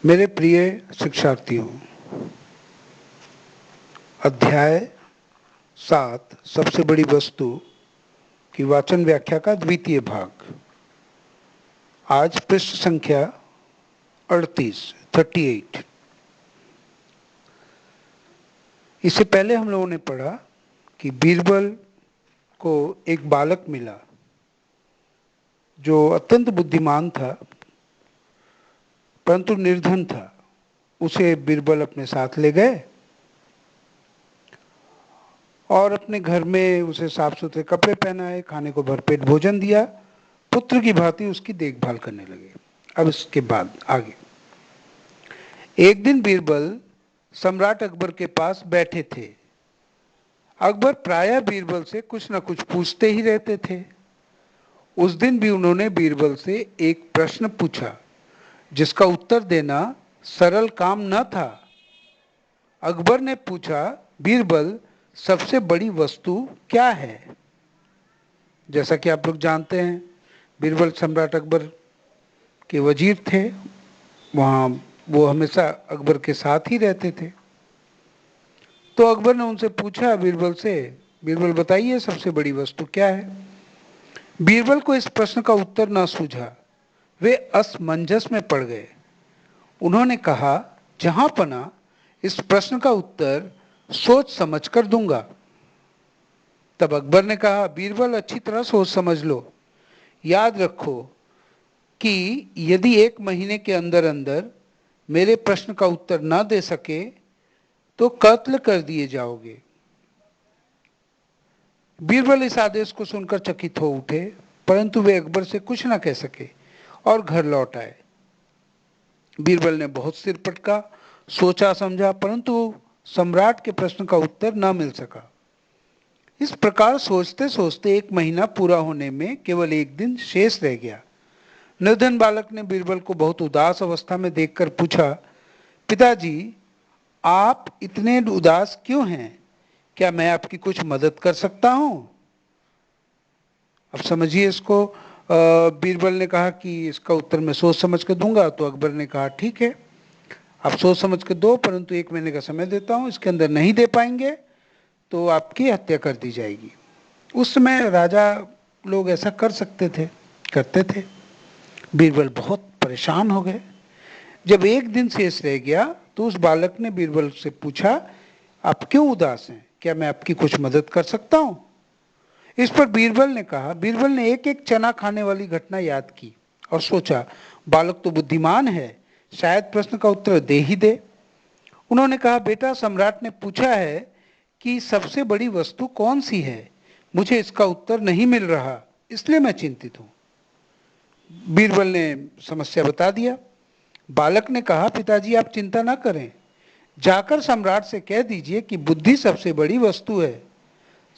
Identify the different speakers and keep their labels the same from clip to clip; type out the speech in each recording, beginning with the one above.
Speaker 1: मेरे प्रिय शिक्षार्थियों, अध्याय 7 सबसे बड़ी वस्तु की वाचन व्याख्या का द्वितीय भाग। आज पृष्ठ संख्या 38। इससे पहले हम लोगों ने पढ़ा कि बीरबल को एक बालक मिला जो अत्यंत बुद्धिमान था परंतु निर्धन था। उसे बीरबल अपने साथ ले गए और अपने घर में उसे साफ सुथरे कपड़े पहनाए, खाने को भरपेट भोजन दिया, पुत्र की भांति उसकी देखभाल करने लगे। अब इसके बाद आगे, एक दिन बीरबल सम्राट अकबर के पास बैठे थे। अकबर प्रायः बीरबल से कुछ न कुछ पूछते ही रहते थे। उस दिन भी उन्होंने बीरबल से एक प्रश्न पूछा जिसका उत्तर देना सरल काम न था। अकबर ने पूछा, बीरबल, सबसे बड़ी वस्तु क्या है? जैसा कि आप लोग जानते हैं, बीरबल सम्राट अकबर के वजीर थे। वहाँ वो हमेशा अकबर के साथ ही रहते थे। तो अकबर ने उनसे पूछा बीरबल से, बीरबल बताइए सबसे बड़ी वस्तु क्या है? बीरबल को इस प्रश्न का उत्तर न सूझा। वे असमंजस में पड़ गए। उन्होंने कहा, जहां पना इस प्रश्न का उत्तर सोच समझ कर दूंगा। तब अकबर ने कहा, बीरबल, अच्छी तरह सोच समझ लो। याद रखो कि यदि 1 महीने के अंदर अंदर मेरे प्रश्न का उत्तर न दे सके तो कत्ल कर दिए जाओगे। बीरबल इस आदेश को सुनकर चकित हो उठे, परंतु वे अकबर से कुछ न कह सके और घर लौट आए। बीरबल ने बहुत सिर पटका, सोचा समझा, परंतु सम्राट के प्रश्न का उत्तर न मिल सका। इस प्रकार सोचते सोचते 1 महीना पूरा होने में केवल एक दिन शेष रह गया। निर्धन बालक ने बीरबल को बहुत उदास अवस्था में देखकर पूछा, पिताजी, आप इतने उदास क्यों हैं? क्या मैं आपकी कुछ मदद कर सकता हूं? अब समझिए इसको। बीरबल ने कहा कि इसका उत्तर मैं सोच समझ कर दूंगा। तो अकबर ने कहा, ठीक है, आप सोच समझ के दो, परंतु 1 महीने का समय देता हूं। इसके अंदर नहीं दे पाएंगे तो आपकी हत्या कर दी जाएगी। उस समय राजा लोग ऐसा कर सकते थे, करते थे। बीरबल बहुत परेशान हो गए। जब एक दिन शेष रह गया तो उस बालक ने बीरबल से पूछा, आप क्यों उदास हैं? क्या मैं आपकी कुछ मदद कर सकता हूं? इस पर बीरबल ने कहा, बीरबल ने एक एक चना खाने वाली घटना याद की और सोचा, बालक तो बुद्धिमान है, शायद प्रश्न का उत्तर दे ही दे। उन्होंने कहा, बेटा, सम्राट ने पूछा है कि सबसे बड़ी वस्तु कौन सी है। मुझे इसका उत्तर नहीं मिल रहा, इसलिए मैं चिंतित हूं। बीरबल ने समस्या बता दिया। बालक ने कहा, पिताजी, आप चिंता ना करें, जाकर सम्राट से कह दीजिए कि बुद्धि सबसे बड़ी वस्तु है।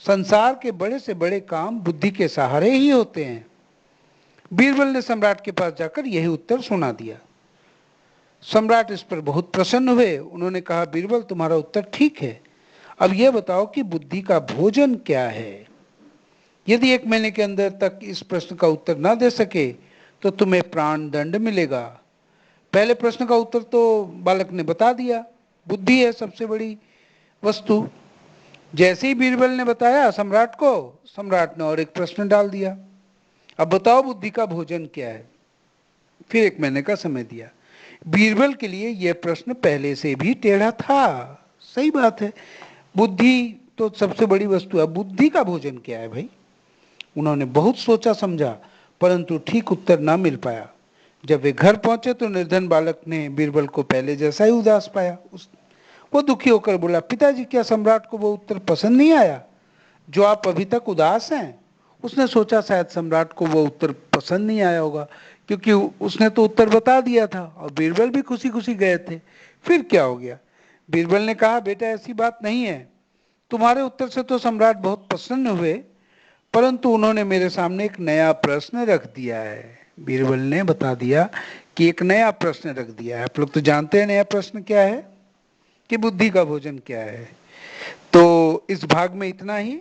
Speaker 1: संसार के बड़े से बड़े काम बुद्धि के सहारे ही होते हैं। बीरबल ने सम्राट के पास जाकर यही उत्तर सुना दिया। सम्राट इस पर बहुत प्रसन्न हुए। उन्होंने कहा, बीरबल, तुम्हारा उत्तर ठीक है। अब यह बताओ कि बुद्धि का भोजन क्या है? यदि 1 महीने के अंदर तक इस प्रश्न का उत्तर न दे सके तो तुम्हें प्राण दंड मिलेगा। पहले प्रश्न का उत्तर तो बालक ने बता दिया, बुद्धि है सबसे बड़ी वस्तु। जैसे ही बीरबल ने बताया सम्राट को, सम्राट ने और एक प्रश्न डाल दिया, अब बताओ बुद्धि का भोजन क्या है? फिर 1 महीने का समय दिया। बीरबल के लिए यह प्रश्न पहले से भी टेढ़ा था। सही बात है, बुद्धि तो सबसे बड़ी वस्तु है, बुद्धि का भोजन क्या है भाई? उन्होंने बहुत सोचा समझा, परंतु ठीक उत्तर ना मिल पाया। जब वे घर पहुंचे तो निर्धन बालक ने बीरबल को पहले जैसा ही उदास पाया। वो दुखी होकर बोला, पिताजी, क्या सम्राट को वो उत्तर पसंद नहीं आया जो आप अभी तक उदास हैं? उसने सोचा शायद सम्राट को वो उत्तर पसंद नहीं आया होगा, क्योंकि उसने तो उत्तर बता दिया था और बीरबल भी खुशी खुशी गए थे। फिर क्या हो गया? बीरबल ने कहा, बेटा, ऐसी बात नहीं है। तुम्हारे उत्तर से तो सम्राट बहुत प्रसन्न हुए, परंतु उन्होंने मेरे सामने एक नया प्रश्न रख दिया है। बीरबल ने बता दिया कि एक नया प्रश्न रख दिया है। आप लोग तो जानते हैं नया प्रश्न क्या है, कि बुद्धि का भोजन क्या है। तो इस भाग में इतना ही।